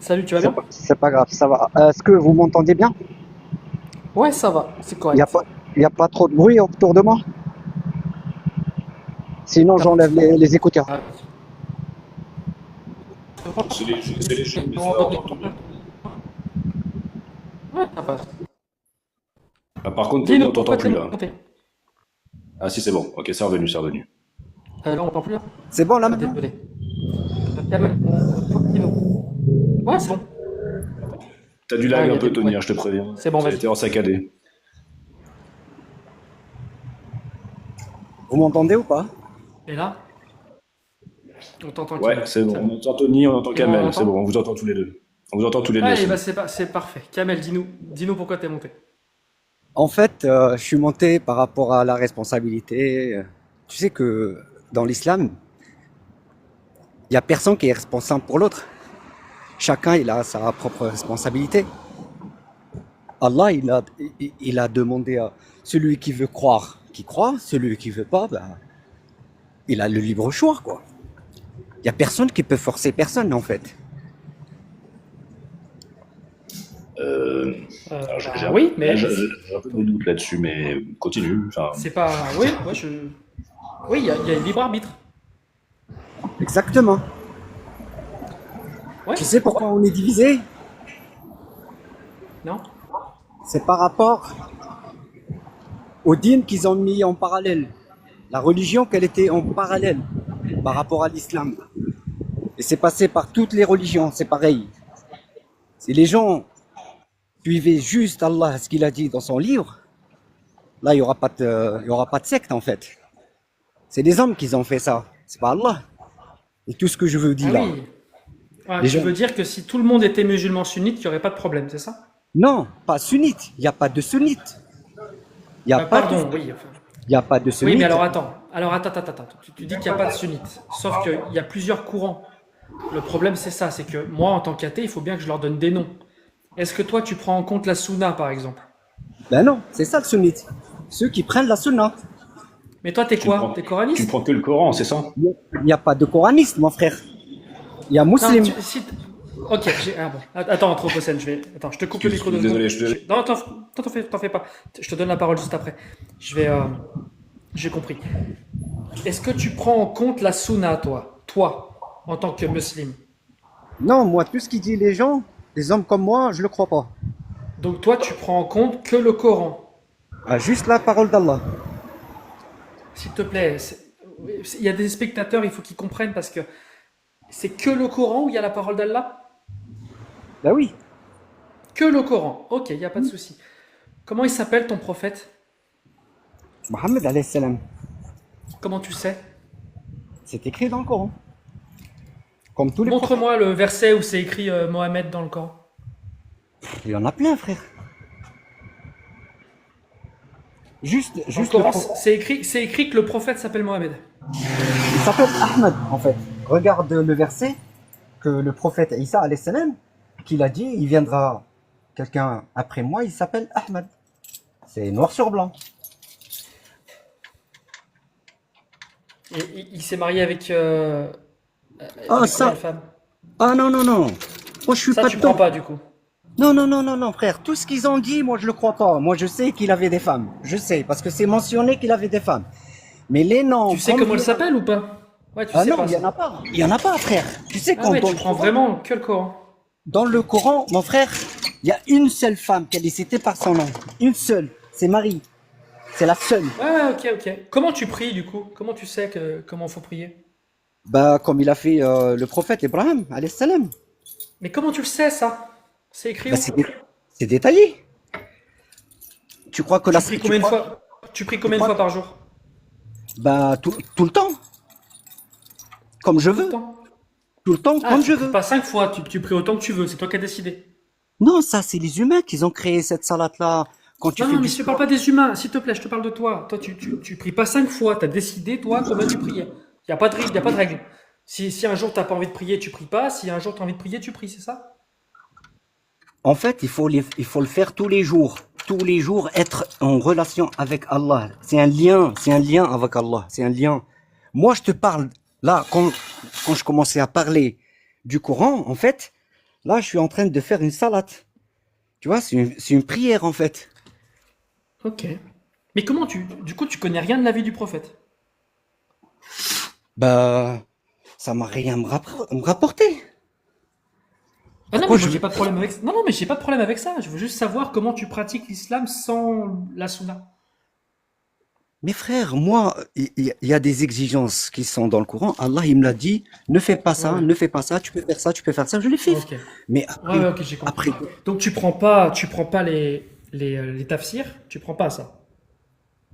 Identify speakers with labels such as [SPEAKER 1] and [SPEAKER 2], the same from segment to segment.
[SPEAKER 1] Salut, tu vas bien?
[SPEAKER 2] C'est pas grave, ça va. Est-ce que vous m'entendez bien?
[SPEAKER 1] Ouais, ça va, c'est
[SPEAKER 2] Il n'y a
[SPEAKER 1] correct.
[SPEAKER 2] pas, il y a pas trop de bruit autour de moi? Sinon,
[SPEAKER 1] T'as-
[SPEAKER 2] j'enlève les écouteurs.
[SPEAKER 1] ah,
[SPEAKER 3] C'est léger, mais ça entend tout bien.
[SPEAKER 1] Ouais, ça passe.
[SPEAKER 3] Ah, par contre, nous,
[SPEAKER 1] Dis-nous,
[SPEAKER 3] on t'entend
[SPEAKER 1] pourquoi t'es
[SPEAKER 3] plus là.
[SPEAKER 1] monté?
[SPEAKER 3] Ah si, c'est bon. Ok, c'est revenu, c'est revenu.
[SPEAKER 1] Là, on t'entend plus là?
[SPEAKER 2] C'est bon là
[SPEAKER 1] Ah,
[SPEAKER 2] maintenant?
[SPEAKER 1] désolé. Calme. Dis-nous. Ouais, c'est bon.
[SPEAKER 3] T'as du
[SPEAKER 1] Ouais,
[SPEAKER 3] lag
[SPEAKER 1] il y
[SPEAKER 3] un
[SPEAKER 1] a des...
[SPEAKER 3] peu, Tony,
[SPEAKER 1] ouais.
[SPEAKER 3] hein, je te préviens.
[SPEAKER 1] C'est bon,
[SPEAKER 3] Ça a
[SPEAKER 1] vas-y.
[SPEAKER 3] été en saccadé.
[SPEAKER 2] Vous m'entendez ou pas?
[SPEAKER 1] Et là, on t'entend,
[SPEAKER 3] Ouais,
[SPEAKER 1] Kamel.
[SPEAKER 3] c'est
[SPEAKER 1] C'est
[SPEAKER 3] bon.
[SPEAKER 1] bon.
[SPEAKER 3] On entend Tony, on entend
[SPEAKER 1] Et moi, on
[SPEAKER 3] Kamel. C'est bon,
[SPEAKER 1] entend?
[SPEAKER 3] on vous entend tous les deux. On vous entend tous les deux,
[SPEAKER 1] Allez,
[SPEAKER 3] c'est
[SPEAKER 1] bah
[SPEAKER 3] bon.
[SPEAKER 1] c'est parfait. Kamel, dis-nous pourquoi t'es monté.
[SPEAKER 2] En fait, je suis monté par rapport à la responsabilité. Tu sais que dans l'islam, il n'y a personne qui est responsable pour l'autre. Chacun, il a sa propre responsabilité. Allah, il a demandé à celui qui veut croire, qui croit, celui qui veut pas, ben, il a le libre choix, quoi. Il n'y a personne qui peut forcer personne, en fait.
[SPEAKER 3] Euh, alors,
[SPEAKER 1] Bah oui, mais
[SPEAKER 3] j'ai un peu de doute là-dessus, mais continue. Enfin,
[SPEAKER 1] c'est pas... Oui, ouais, Oui, il y a un libre arbitre.
[SPEAKER 2] Exactement.
[SPEAKER 1] Ouais,
[SPEAKER 2] Tu sais pourquoi on est divisé?
[SPEAKER 1] non?
[SPEAKER 2] C'est par rapport au dîme qu'ils ont mis en parallèle. La religion qu'elle était en parallèle par rapport à l'islam. Et c'est passé par toutes les religions, c'est pareil. Si les gens suivaient juste Allah, ce qu'il a dit dans son livre, là, il y aura pas de secte, en fait. C'est les hommes qui ont fait ça. C'est pas Allah. Et tout ce que je veux
[SPEAKER 1] Ah
[SPEAKER 2] dire là.
[SPEAKER 1] oui. Ah,
[SPEAKER 2] Les
[SPEAKER 1] tu
[SPEAKER 2] gens,
[SPEAKER 1] veux dire que si tout le monde était musulman sunnite, il n'y aurait pas de problème, c'est ça?
[SPEAKER 2] non, pas sunnite. Il n'y a pas de sunnite. Il n'y a pas de,
[SPEAKER 1] Pardon, oui. Enfin,
[SPEAKER 2] il y a pas de
[SPEAKER 1] oui, mais
[SPEAKER 2] sunnite.
[SPEAKER 1] alors attends. Alors attends. Tu dis qu'il n'y a pas de sunnite. Sauf qu'il y a plusieurs courants. Le problème, c'est ça. C'est que moi, en tant qu'athée, il faut bien que je leur donne des noms. Est-ce que toi, tu prends en compte la sunna, par exemple?
[SPEAKER 2] Ben non, c'est ça le sunnite. Ceux qui prennent la sunna.
[SPEAKER 1] Mais toi, t'es
[SPEAKER 3] tu ne
[SPEAKER 1] quoi?
[SPEAKER 3] prends,
[SPEAKER 1] T'es
[SPEAKER 3] tu ne
[SPEAKER 1] coraniste?
[SPEAKER 3] prends que le Coran, c'est ça?
[SPEAKER 2] Il n'y a pas de coraniste, mon frère. Il y a
[SPEAKER 1] Non,
[SPEAKER 2] musulman.
[SPEAKER 1] Ok, ah bon. Attends, Anthropocène, Attends, je te coupe le micro deux secondes.
[SPEAKER 3] Désolé, je suis désolé.
[SPEAKER 1] Non, t'en fais pas. Je te donne la parole juste après. Je vais... J'ai compris. Est-ce que tu prends en compte la sunna, toi? Toi, en tant que musulman.
[SPEAKER 2] Non, moi, tout ce qui dit les gens, les hommes comme moi, je le crois pas.
[SPEAKER 1] Donc toi, tu prends en compte que le Coran.
[SPEAKER 2] Ah, juste la parole d'Allah.
[SPEAKER 1] S'il te plaît, il y a des spectateurs, il faut qu'ils comprennent parce que c'est que le Coran où il y a la parole d'Allah?
[SPEAKER 2] Ben oui,
[SPEAKER 1] Que le Coran. Ok, il n'y a pas de souci. Comment il s'appelle ton prophète?
[SPEAKER 2] Mohammed alayhi salam.
[SPEAKER 1] Comment tu sais?
[SPEAKER 2] C'est écrit dans le Coran. Comme tous les prophètes.
[SPEAKER 1] Montre-moi le verset où c'est écrit Mohamed dans le Coran.
[SPEAKER 2] Il y en a plein, frère.
[SPEAKER 1] Dans le
[SPEAKER 2] Juste le
[SPEAKER 1] Coran,
[SPEAKER 2] prophète.
[SPEAKER 1] c'est écrit que le prophète s'appelle Mohamed.
[SPEAKER 2] Il s'appelle Ahmed, en fait. Regarde le verset que le prophète Isa alayhi salam, qu'il a dit, il viendra quelqu'un après moi, il s'appelle Ahmed. C'est noir sur blanc.
[SPEAKER 1] Et il s'est marié
[SPEAKER 2] Ah,
[SPEAKER 1] avec combien
[SPEAKER 2] ça.
[SPEAKER 1] de femmes?
[SPEAKER 2] Ah non, non, non. Moi, je suis
[SPEAKER 1] Ça,
[SPEAKER 2] pas
[SPEAKER 1] tu crois
[SPEAKER 2] dedans.
[SPEAKER 1] pas du coup.
[SPEAKER 2] Non, non, non, non, non, frère. Tout ce qu'ils ont dit, moi, je le crois pas. Moi, je sais qu'il avait des femmes. Je sais, parce que c'est mentionné qu'il avait des femmes. Mais les noms,
[SPEAKER 1] Tu sais comment elle s'appelle ou pas? Ouais, tu
[SPEAKER 2] Ah
[SPEAKER 1] sais
[SPEAKER 2] non,
[SPEAKER 1] pas
[SPEAKER 2] il y
[SPEAKER 1] ça.
[SPEAKER 2] en a pas. Il y en a pas, frère. Tu sais
[SPEAKER 1] Ah
[SPEAKER 2] quand
[SPEAKER 1] ouais, tu prends vraiment que le Coran.
[SPEAKER 2] dans le Coran, mon frère, il y a une seule femme qui est citée par son nom. Une seule. C'est Marie. C'est la seule.
[SPEAKER 1] Ouais, ok. Comment tu pries du coup? Comment tu sais comment faut prier?
[SPEAKER 2] Bah, comme il a fait le prophète Ibrahim, alayhi salam.
[SPEAKER 1] Mais comment tu le sais ça? C'est écrit
[SPEAKER 2] Bah,
[SPEAKER 1] où?
[SPEAKER 2] c'est détaillé. Tu crois que la...
[SPEAKER 1] Tu pries
[SPEAKER 2] Tu
[SPEAKER 1] combien de
[SPEAKER 2] crois...
[SPEAKER 1] fois? Tu pries
[SPEAKER 2] Tu
[SPEAKER 1] combien de
[SPEAKER 2] crois...
[SPEAKER 1] fois par jour?
[SPEAKER 2] Bah, tout le temps. Comme je
[SPEAKER 1] Tout le
[SPEAKER 2] veux.
[SPEAKER 1] temps.
[SPEAKER 2] Tout le temps,
[SPEAKER 1] Ah,
[SPEAKER 2] comme
[SPEAKER 1] tu
[SPEAKER 2] je
[SPEAKER 1] pries
[SPEAKER 2] veux.
[SPEAKER 1] pas 5 fois, tu pries autant que tu veux, c'est toi qui as décidé.
[SPEAKER 2] Non, ça, c'est les humains qui ont créé cette salade-là. Quand tu
[SPEAKER 1] Non,
[SPEAKER 2] fais
[SPEAKER 1] non, mais
[SPEAKER 2] du
[SPEAKER 1] je te parle
[SPEAKER 2] sport.
[SPEAKER 1] pas des humains, s'il te plaît, je te parle de toi. Toi, tu pries pas 5 fois, tu as décidé, toi, combien tu priais. Il n'y a pas de règle, y a pas de règle. Si un jour t'as pas envie de prier, tu pries pas. Si un jour tu as envie de prier, tu pries, c'est ça?
[SPEAKER 2] En fait, il faut le faire tous les jours. Tous les jours, être en relation avec Allah. C'est un lien avec Allah. C'est un lien. Moi, je te parle, là, quand je commençais à parler du Coran, en fait, Là, je suis en train de faire une salade. Tu vois, c'est une prière en fait.
[SPEAKER 1] Ok. Mais comment du coup, tu connais rien de la vie du prophète?
[SPEAKER 2] Bah, ça m'a rien me rapporter.
[SPEAKER 1] Ah non, mais
[SPEAKER 2] Pourquoi
[SPEAKER 1] moi
[SPEAKER 2] je...
[SPEAKER 1] j'ai pas de problème avec ça. Non, non, mais j'ai pas de problème avec ça. Je veux juste savoir comment tu pratiques l'islam sans la sunna.
[SPEAKER 2] Mes frères, moi, il y a des exigences qui sont dans le Coran. Allah, il me l'a dit, ne fais pas
[SPEAKER 1] Ouais,
[SPEAKER 2] ça,
[SPEAKER 1] ouais.
[SPEAKER 2] ne fais pas ça, tu peux faire ça, tu peux faire ça, je l'ai fait.
[SPEAKER 1] Ok.
[SPEAKER 2] Mais
[SPEAKER 1] Ouais, ouais,
[SPEAKER 2] après,
[SPEAKER 1] ok, j'ai compris.
[SPEAKER 2] après,
[SPEAKER 1] Donc tu prends pas les tafsirs, tu prends pas ça.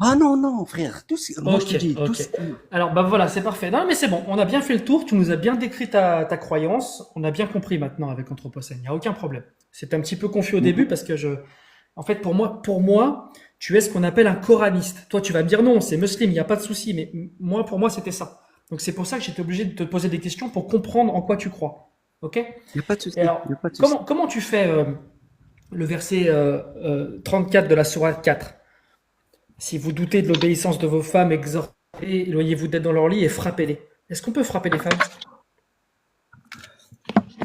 [SPEAKER 2] ah non, non, frère, moi je te
[SPEAKER 1] Ok,
[SPEAKER 2] dis, tout
[SPEAKER 1] ok.
[SPEAKER 2] ce qui-
[SPEAKER 1] Alors bah voilà, c'est parfait. Non, mais c'est bon, on a bien fait le tour. Tu nous as bien décrit ta croyance. On a bien compris maintenant avec Anthropocène. Il n'y a aucun problème. C'était un petit peu confus au début
[SPEAKER 2] Mhm.
[SPEAKER 1] parce que en fait, pour moi, tu es ce qu'on appelle un coraniste. Toi, tu vas me dire non, c'est musulman, il n'y a pas de souci. Mais moi, pour moi, c'était ça. Donc c'est pour ça que j'étais obligé de te poser des questions pour comprendre en quoi tu crois. Ok?
[SPEAKER 2] Il n'y a pas de
[SPEAKER 1] Et
[SPEAKER 2] souci,
[SPEAKER 1] alors,
[SPEAKER 2] il n'y a pas de souci.
[SPEAKER 1] comment tu fais le verset 34 de la sourate 4? Si vous doutez de l'obéissance de vos femmes, exhortez, éloignez-vous d'être dans leur lit et frappez-les. Est-ce qu'on peut frapper les femmes?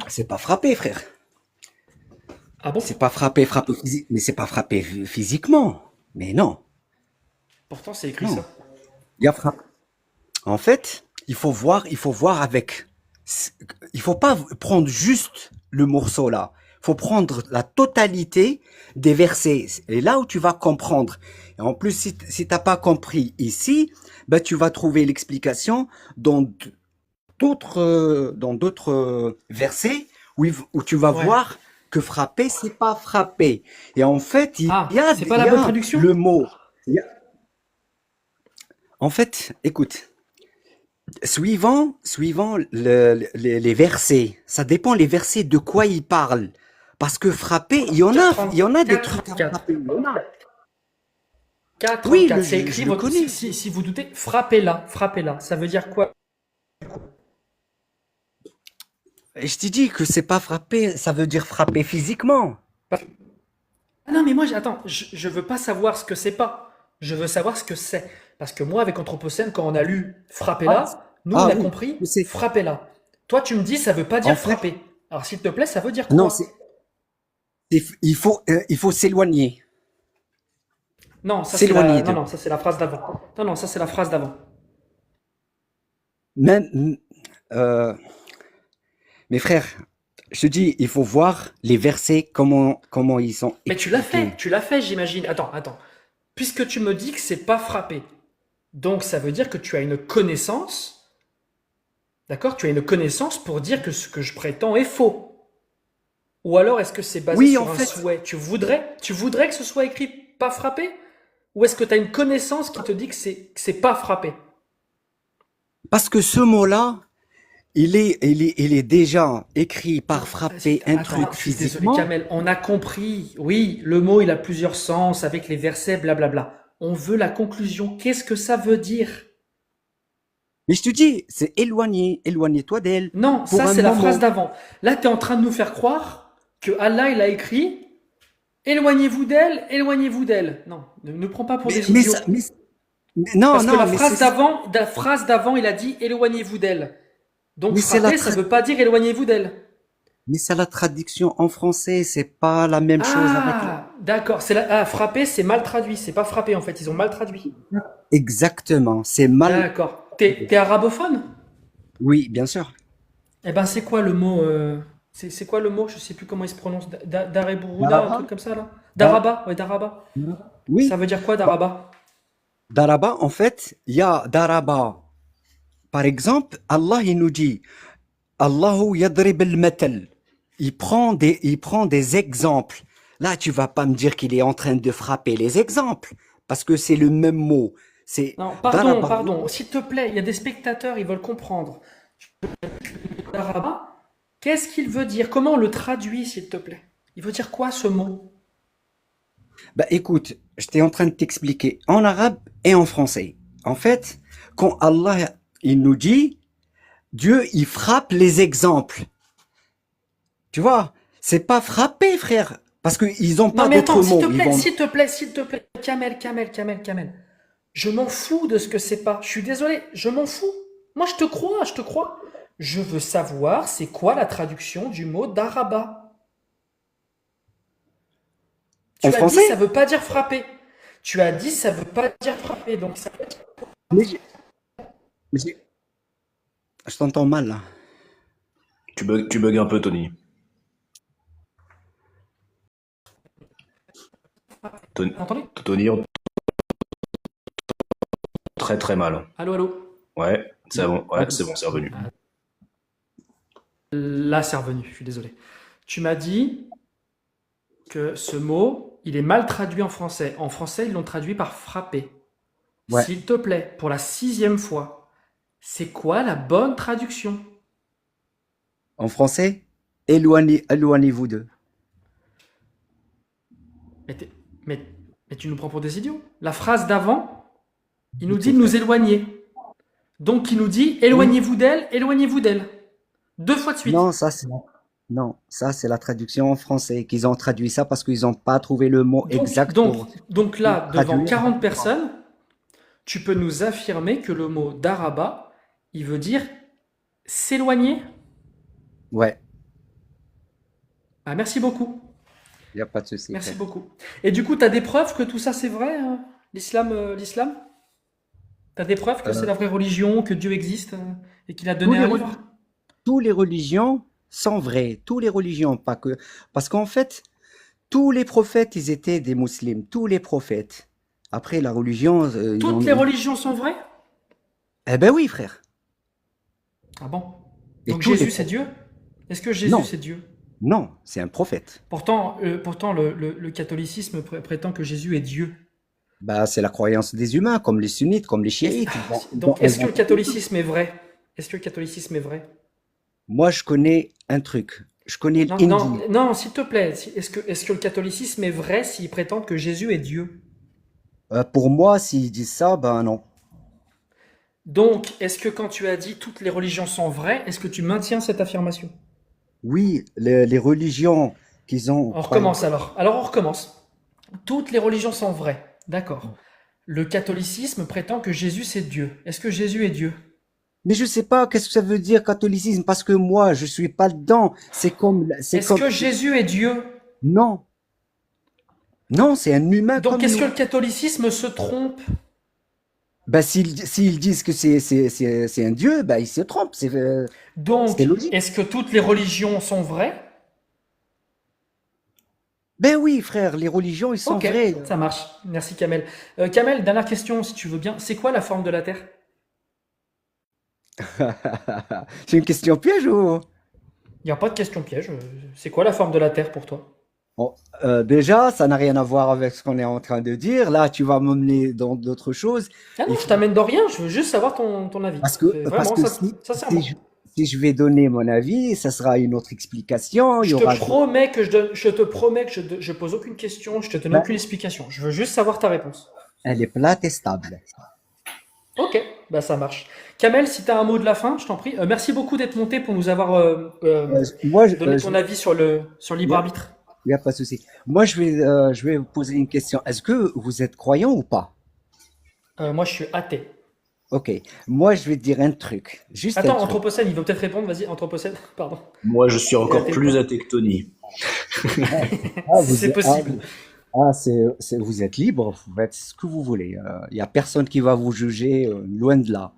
[SPEAKER 2] C'est pas frapper, frère.
[SPEAKER 1] Ah bon?
[SPEAKER 2] C'est pas frapper, mais c'est pas frapper physiquement. Mais non,
[SPEAKER 1] Pourtant, c'est écrit
[SPEAKER 2] non.
[SPEAKER 1] ça.
[SPEAKER 2] Il y a frappe. En fait, il faut voir avec. Il faut pas prendre juste le morceau là. Il faut prendre la totalité des versets. Et là où tu vas comprendre. Et en plus, si t'as pas compris ici, ben tu vas trouver l'explication dans dans d'autres versets où tu vas
[SPEAKER 1] Ouais.
[SPEAKER 2] voir que frapper, c'est pas frapper. Et en fait,
[SPEAKER 1] Ah, c'est pas
[SPEAKER 2] il
[SPEAKER 1] la
[SPEAKER 2] y
[SPEAKER 1] bonne
[SPEAKER 2] a
[SPEAKER 1] traduction?
[SPEAKER 2] le mot. Il y a- En fait, écoute, suivant les versets, ça dépend les versets de quoi ils parlent. Parce que frapper, il y en a des
[SPEAKER 1] 4,
[SPEAKER 2] trucs à
[SPEAKER 1] 34.
[SPEAKER 2] frapper. Il y en a.
[SPEAKER 1] 4,
[SPEAKER 2] Oui,
[SPEAKER 1] 34. C'est
[SPEAKER 2] je
[SPEAKER 1] écrit,
[SPEAKER 2] le connais.
[SPEAKER 1] si vous doutez, frappez-la, frappez-la. Ça veut dire quoi?
[SPEAKER 2] Et je t'ai dit que c'est pas frapper, ça veut dire frapper physiquement.
[SPEAKER 1] Ah non, mais moi, attends, je veux pas savoir ce que c'est pas. Je veux savoir ce que c'est. Parce que moi, avec Anthropocène, quand on a lu
[SPEAKER 2] Ah,
[SPEAKER 1] frappez-la, nous, on
[SPEAKER 2] ah
[SPEAKER 1] a
[SPEAKER 2] oui,
[SPEAKER 1] compris
[SPEAKER 2] je sais.
[SPEAKER 1] frappez-la. Toi, tu me dis, ça veut pas
[SPEAKER 2] En
[SPEAKER 1] dire
[SPEAKER 2] fait,
[SPEAKER 1] frapper. Alors, s'il te plaît, ça veut dire
[SPEAKER 2] non,
[SPEAKER 1] quoi?
[SPEAKER 2] il faut s'éloigner.
[SPEAKER 1] Non,
[SPEAKER 2] S'éloigner
[SPEAKER 1] non,
[SPEAKER 2] de.
[SPEAKER 1] non, ça c'est la phrase d'avant. Non, non, ça c'est la phrase d'avant.
[SPEAKER 2] Même, euh, mes frères, je te dis, il faut voir les versets, comment ils sont
[SPEAKER 1] Mais
[SPEAKER 2] expliqués.
[SPEAKER 1] tu l'as fait, j'imagine. Attends, attends. Puisque tu me dis que c'est pas frapper, donc ça veut dire que tu as une connaissance, d'accord? Tu as une connaissance pour dire que ce que je prétends est faux. Ou alors est-ce que c'est basé
[SPEAKER 2] Oui, en
[SPEAKER 1] sur un
[SPEAKER 2] fait,
[SPEAKER 1] souhait? Tu voudrais que ce soit écrit pas frapper? Ou est-ce que tu as une connaissance qui te dit que c'est pas frapper?
[SPEAKER 2] parce que ce mot-là, il est déjà écrit par frapper un
[SPEAKER 1] Attends,
[SPEAKER 2] truc
[SPEAKER 1] je suis désolé,
[SPEAKER 2] physiquement.
[SPEAKER 1] Kamel. On a compris. Oui, le mot, il a plusieurs sens avec les versets, blablabla. On veut la conclusion. Qu'est-ce que ça veut dire?
[SPEAKER 2] Mais je te dis, c'est éloigner, éloigne-toi d'elle
[SPEAKER 1] Non,
[SPEAKER 2] pour
[SPEAKER 1] ça,
[SPEAKER 2] un
[SPEAKER 1] c'est la phrase
[SPEAKER 2] moment.
[SPEAKER 1] d'avant. Là, tu es en train de nous faire croire que Allah, il a écrit éloignez-vous d'elle, éloignez-vous d'elle. Non, ne prends pas pour des
[SPEAKER 2] Mais,
[SPEAKER 1] idiots.
[SPEAKER 2] non,
[SPEAKER 1] Parce que
[SPEAKER 2] non, mais
[SPEAKER 1] la phrase d'avant, il a dit éloignez-vous d'elle. Donc
[SPEAKER 2] mais c'est la
[SPEAKER 1] frapper, ça
[SPEAKER 2] tra-
[SPEAKER 1] veut pas dire éloignez-vous d'elle.
[SPEAKER 2] mais c'est la traduction en français, c'est pas la même chose avec.
[SPEAKER 1] Ah, d'accord. Frapper, c'est mal traduit. C'est pas frapper en fait. Ils ont mal traduit.
[SPEAKER 2] Exactement, c'est mal.
[SPEAKER 1] D'accord. T'es arabophone?
[SPEAKER 2] Oui, bien sûr.
[SPEAKER 1] Eh ben, c'est quoi le mot c'est quoi le mot? Je sais plus comment il se prononce. Dareburuda, un
[SPEAKER 2] Daraba?
[SPEAKER 1] truc comme ça là?
[SPEAKER 2] Dar-
[SPEAKER 1] Daraba, ouais, Daraba. Ça
[SPEAKER 2] Oui.
[SPEAKER 1] veut dire quoi,
[SPEAKER 2] Bah,
[SPEAKER 1] Daraba?
[SPEAKER 2] Daraba, en fait, il y a Daraba. Par exemple, Allah, il nous dit, Allahu yadrib al-matal. Il prend des exemples. Là, tu vas pas me dire qu'il est en train de frapper les exemples, parce que c'est le même mot. C'est
[SPEAKER 1] Non,
[SPEAKER 2] Daraba.
[SPEAKER 1] pardon. S'il te plaît, il y a des spectateurs, ils veulent comprendre. Daraba, qu'est-ce qu'il veut dire? Comment on le traduit, s'il te plaît? Il veut dire quoi ce mot?
[SPEAKER 2] Bah, écoute, j'étais en train de t'expliquer en arabe et en français. En fait, quand Allah, il nous dit, Dieu, il frappe les exemples. Tu vois, c'est pas frapper, frère, parce qu'ils ont
[SPEAKER 1] Non
[SPEAKER 2] pas
[SPEAKER 1] mais attends,
[SPEAKER 2] d'autres mots. Ils vont.
[SPEAKER 1] s'il te plaît, Kamel. Je m'en fous de ce que c'est pas. Je suis désolé, je m'en fous. Moi, je te crois. Je veux savoir, c'est quoi la traduction du mot daraba? Tu as dit
[SPEAKER 2] français?
[SPEAKER 1] ça veut pas dire frapper. Tu as dit ça veut pas dire frapper. Donc ça veut dire...
[SPEAKER 2] Mais mais je t'entends mal là.
[SPEAKER 3] Tu bugs un peu, Tony. Tony,
[SPEAKER 1] Vous m'entendez?
[SPEAKER 3] Tony, on très très mal.
[SPEAKER 1] Allô, allô?
[SPEAKER 3] Ouais, c'est bon, ouais, c'est bon, c'est revenu.
[SPEAKER 1] Là, c'est revenu, je suis désolé. Tu m'as dit que ce mot, il est mal traduit en français. En français, ils l'ont traduit par frapper.
[SPEAKER 2] Ouais.
[SPEAKER 1] S'il te plaît, pour la 6e fois, c'est quoi la bonne traduction?
[SPEAKER 2] En français, éloignez-vous d'eux.
[SPEAKER 1] Mais, mais, mais tu nous prends pour des idiots. La phrase d'avant, il nous
[SPEAKER 2] Ok,
[SPEAKER 1] dit de nous éloigner. Donc, il nous dit éloignez-vous d'elle, éloignez-vous d'elle. 2 fois de suite.
[SPEAKER 2] Non, non, ça c'est la traduction en français qu'ils ont traduit ça parce qu'ils n'ont pas trouvé le mot exact pour
[SPEAKER 1] Donc là, devant
[SPEAKER 2] traduire.
[SPEAKER 1] 40 personnes, tu peux nous affirmer que le mot daraba, il veut dire s'éloigner?
[SPEAKER 2] Ouais,
[SPEAKER 1] Ah, merci beaucoup.
[SPEAKER 2] il n'y a pas de souci.
[SPEAKER 1] Merci beaucoup. Et du coup, tu as des preuves que tout ça c'est vrai, hein, l'islam? Tu as des preuves que c'est la vraie religion, que Dieu existe et qu'il a donné un livre?
[SPEAKER 2] Toutes les religions sont vraies, toutes les religions, pas que. Parce qu'en fait, tous les prophètes, ils étaient des musulmans, tous les prophètes. Après, la religion.
[SPEAKER 1] Toutes les religions sont vraies?
[SPEAKER 2] Eh ben oui, frère.
[SPEAKER 1] Ah bon?
[SPEAKER 2] Et
[SPEAKER 1] Donc
[SPEAKER 2] tous les
[SPEAKER 1] Jésus c'est
[SPEAKER 2] prophètes.
[SPEAKER 1] Dieu? Est-ce que Jésus
[SPEAKER 2] Non,
[SPEAKER 1] c'est Dieu?
[SPEAKER 2] non, c'est un prophète.
[SPEAKER 1] Pourtant, le catholicisme prétend que Jésus est Dieu.
[SPEAKER 2] Bah, c'est la croyance des humains, comme les sunnites, comme les chiites.
[SPEAKER 1] Donc, est-ce que le catholicisme est vrai? Est-ce que le catholicisme est vrai?
[SPEAKER 2] Moi, je connais un truc. Je connais
[SPEAKER 1] Non,
[SPEAKER 2] l'hindi.
[SPEAKER 1] non, non, s'il te plaît. Est-ce que le catholicisme est vrai s'il prétend que Jésus est Dieu?
[SPEAKER 2] Pour moi, s'ils disent ça, ben non.
[SPEAKER 1] Donc, est-ce que quand tu as dit toutes les religions sont vraies, est-ce que tu maintiens cette affirmation?
[SPEAKER 2] Oui, les religions qu'ils ont.
[SPEAKER 1] On recommence alors. Alors, on recommence. Toutes les religions sont vraies. D'accord. Le catholicisme prétend que Jésus c'est Dieu. Est-ce que Jésus est Dieu?
[SPEAKER 2] Mais je sais pas qu'est-ce que ça veut dire catholicisme parce que moi, je suis pas dedans.
[SPEAKER 1] Est-ce que Jésus est Dieu?
[SPEAKER 2] Non, non, c'est un humain
[SPEAKER 1] Donc,
[SPEAKER 2] comme
[SPEAKER 1] est-ce que
[SPEAKER 2] nous.
[SPEAKER 1] le catholicisme se trompe?
[SPEAKER 2] Ben, s'ils disent que c'est un dieu, ben ils se trompent.
[SPEAKER 1] Donc,
[SPEAKER 2] C'est logique.
[SPEAKER 1] est-ce que toutes les religions sont vraies?
[SPEAKER 2] Ben oui, frère, les religions, ils sont
[SPEAKER 1] Ok,
[SPEAKER 2] vrais.
[SPEAKER 1] ça marche. Merci Kamel. Kamel, dernière question si tu veux bien. C'est quoi la forme de la Terre?
[SPEAKER 2] C'est une question piège ou?
[SPEAKER 1] Il n'y a pas de question piège. C'est quoi la forme de la Terre pour toi?
[SPEAKER 2] Bon, déjà, ça n'a rien à voir avec ce qu'on est en train de dire. Là, tu vas m'emmener dans d'autres choses.
[SPEAKER 1] Ah non,
[SPEAKER 2] Il
[SPEAKER 1] je
[SPEAKER 2] faut-
[SPEAKER 1] t'amène dans rien. Je veux juste savoir ton avis.
[SPEAKER 2] Parce que,
[SPEAKER 1] C'est
[SPEAKER 2] parce
[SPEAKER 1] vraiment,
[SPEAKER 2] que
[SPEAKER 1] sincèrement.
[SPEAKER 2] si je vais donner mon avis, ça sera une autre explication. Il y
[SPEAKER 1] Je te
[SPEAKER 2] aura.
[SPEAKER 1] promets que je te promets que je pose aucune question, je te donne
[SPEAKER 2] Ben,
[SPEAKER 1] aucune explication. Je veux juste savoir ta réponse.
[SPEAKER 2] elle est plate et stable.
[SPEAKER 1] Ok, bah ça marche. Kamel, si tu as un mot de la fin, je t'en prie. Merci beaucoup d'être monté pour nous avoir
[SPEAKER 2] Moi,
[SPEAKER 1] donné ton avis sur le libre arbitre.
[SPEAKER 2] il n'y a pas de souci. Moi, je vais vous poser une question. Est-ce que vous êtes croyant ou pas?
[SPEAKER 1] Moi, je suis athée.
[SPEAKER 2] Ok. Moi, je vais te dire un truc. Juste un
[SPEAKER 1] Attends,
[SPEAKER 2] truc.
[SPEAKER 1] Anthropocène, il veut peut-être répondre. Vas-y, Anthropocène, pardon.
[SPEAKER 3] Moi, je suis encore
[SPEAKER 1] athée ou
[SPEAKER 3] plus
[SPEAKER 1] pas?
[SPEAKER 3] athée que Tony.
[SPEAKER 2] Ah,
[SPEAKER 1] Si c'est possible.
[SPEAKER 2] vous êtes libre, vous faites ce que vous voulez. Il n'y a personne qui va vous juger, loin de là.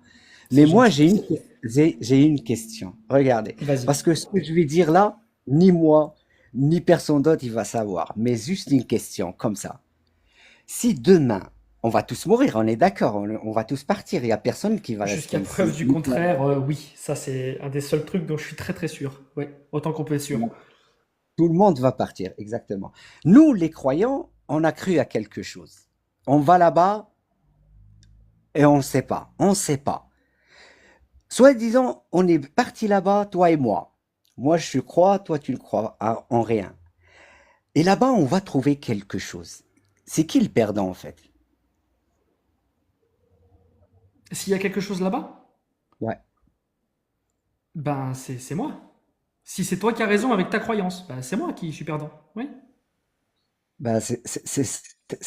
[SPEAKER 2] Mais
[SPEAKER 1] C'est
[SPEAKER 2] moi,
[SPEAKER 1] gentil.
[SPEAKER 2] j'ai une question. Regardez.
[SPEAKER 1] Vas-y.
[SPEAKER 2] Parce que ce que je vais dire là, ni moi, ni personne d'autre, il va savoir. Mais juste une question, comme ça. Si demain, on va tous mourir, on est d'accord, on va tous partir, il n'y a personne qui va
[SPEAKER 1] Jusqu'à
[SPEAKER 2] rester
[SPEAKER 1] preuve
[SPEAKER 2] ici.
[SPEAKER 1] du contraire, oui. Ça, c'est un des seuls trucs dont je suis très très sûr. Ouais, autant qu'on peut être sûr.
[SPEAKER 2] Tout le monde va partir, exactement. Nous, les croyants, on a cru à quelque chose. On va là-bas et on ne sait pas. On ne sait pas. Soit disons, on est parti là-bas, toi et moi. Moi, je crois, toi, tu ne crois en rien. Et là-bas, on va trouver quelque chose. C'est qui le perdant, en fait?
[SPEAKER 1] S'il y a quelque chose là-bas,
[SPEAKER 2] Ouais.
[SPEAKER 1] ben c'est moi. Si c'est toi qui as raison avec ta croyance, ben c'est moi qui suis perdant. Oui.
[SPEAKER 2] Ben, c'est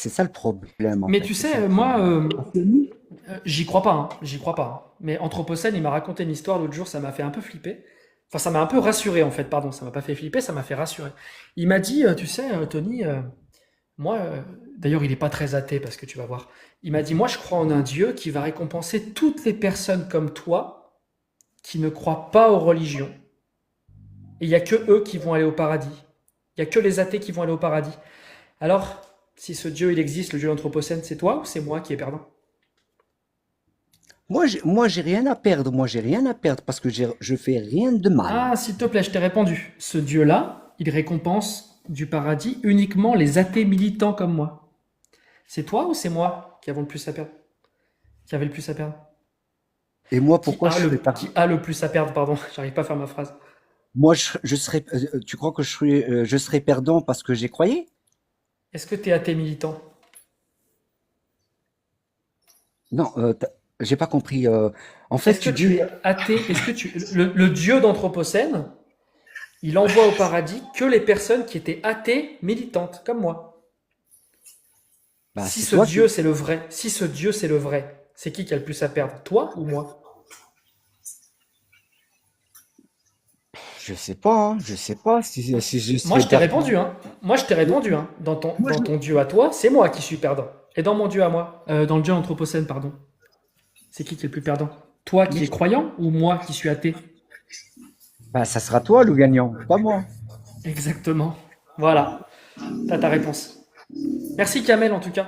[SPEAKER 2] ça le problème, en
[SPEAKER 1] Mais
[SPEAKER 2] fait.
[SPEAKER 1] tu
[SPEAKER 2] C'est
[SPEAKER 1] sais,
[SPEAKER 2] ça le
[SPEAKER 1] moi,
[SPEAKER 2] problème. Parce que nous,
[SPEAKER 1] j'y crois pas, hein. J'y crois pas, hein. Mais Anthropocène, il m'a raconté une histoire l'autre jour, ça m'a fait un peu flipper. Enfin, ça m'a un peu rassuré en fait, pardon, ça m'a pas fait flipper, ça m'a fait rassurer. Il m'a dit, tu sais, Tony, Moi, d'ailleurs, il n'est pas très athée parce que tu vas voir. Il m'a dit, moi, je crois en un Dieu qui va récompenser toutes les personnes comme toi qui ne croient pas aux religions. Et il n'y a que eux qui vont aller au paradis. Il n'y a que les athées qui vont aller au paradis. Alors, si ce Dieu, il existe, le Dieu anthropocène, c'est toi ou c'est moi qui est perdant?
[SPEAKER 2] Moi, j'ai rien à perdre. Moi, j'ai rien à perdre parce que je fais rien de mal.
[SPEAKER 1] Ah, s'il te plaît, je t'ai répondu. Ce Dieu-là, il récompense du paradis uniquement les athées militants comme moi. C'est toi ou c'est moi qui avons le plus à perdre? Qui avait le plus à perdre?
[SPEAKER 2] Et moi, pourquoi je serais pas?
[SPEAKER 1] Qui a le plus à perdre, pardon, j'arrive pas à faire ma phrase.
[SPEAKER 2] Moi, je serais. Tu crois que je serais perdant parce que j'ai croyé?
[SPEAKER 1] Est-ce que tu es athée militant?
[SPEAKER 2] Non, j'ai pas compris. En fait,
[SPEAKER 1] Est-ce que
[SPEAKER 2] tu
[SPEAKER 1] tu
[SPEAKER 2] dis.
[SPEAKER 1] es athée? Est-ce que le Dieu d'Anthropocène, il envoie au paradis que les personnes qui étaient athées militantes, comme moi.
[SPEAKER 2] Bah,
[SPEAKER 1] Si
[SPEAKER 2] c'est
[SPEAKER 1] ce
[SPEAKER 2] toi
[SPEAKER 1] Dieu
[SPEAKER 2] qui.
[SPEAKER 1] c'est le vrai, si ce Dieu c'est le vrai, c'est qui a le plus à perdre, toi ou moi?
[SPEAKER 2] Je sais pas, hein, je sais pas si je
[SPEAKER 1] Moi
[SPEAKER 2] serais
[SPEAKER 1] je t'ai
[SPEAKER 2] perdant.
[SPEAKER 1] répondu, hein. Moi je t'ai répondu, hein.
[SPEAKER 2] Moi,
[SPEAKER 1] Dans ton Dieu à toi, c'est moi qui suis perdant. Et dans mon Dieu à moi, dans le Dieu Anthropocène, pardon, c'est qui est le plus perdant? Toi qui es
[SPEAKER 2] mais-
[SPEAKER 1] croyant ou moi qui suis athée?
[SPEAKER 2] Bah, ça sera toi le gagnant, pas moi.
[SPEAKER 1] Exactement. Voilà, t'as ta réponse. Merci Kamel en tout cas.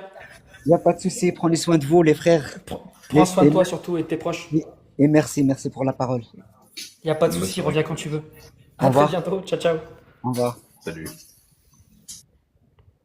[SPEAKER 2] Il n'y a pas de souci. Prenez soin de vous, les frères.
[SPEAKER 1] Prends soin de
[SPEAKER 2] Et,
[SPEAKER 1] toi surtout et de tes proches.
[SPEAKER 2] et merci pour la parole.
[SPEAKER 1] Il n'y a pas de
[SPEAKER 3] Bonne
[SPEAKER 1] souci,
[SPEAKER 3] soirée.
[SPEAKER 1] reviens quand tu veux.
[SPEAKER 2] Au
[SPEAKER 1] À très
[SPEAKER 2] revoir.
[SPEAKER 1] bientôt. Ciao, ciao.
[SPEAKER 2] Au revoir.
[SPEAKER 3] Salut.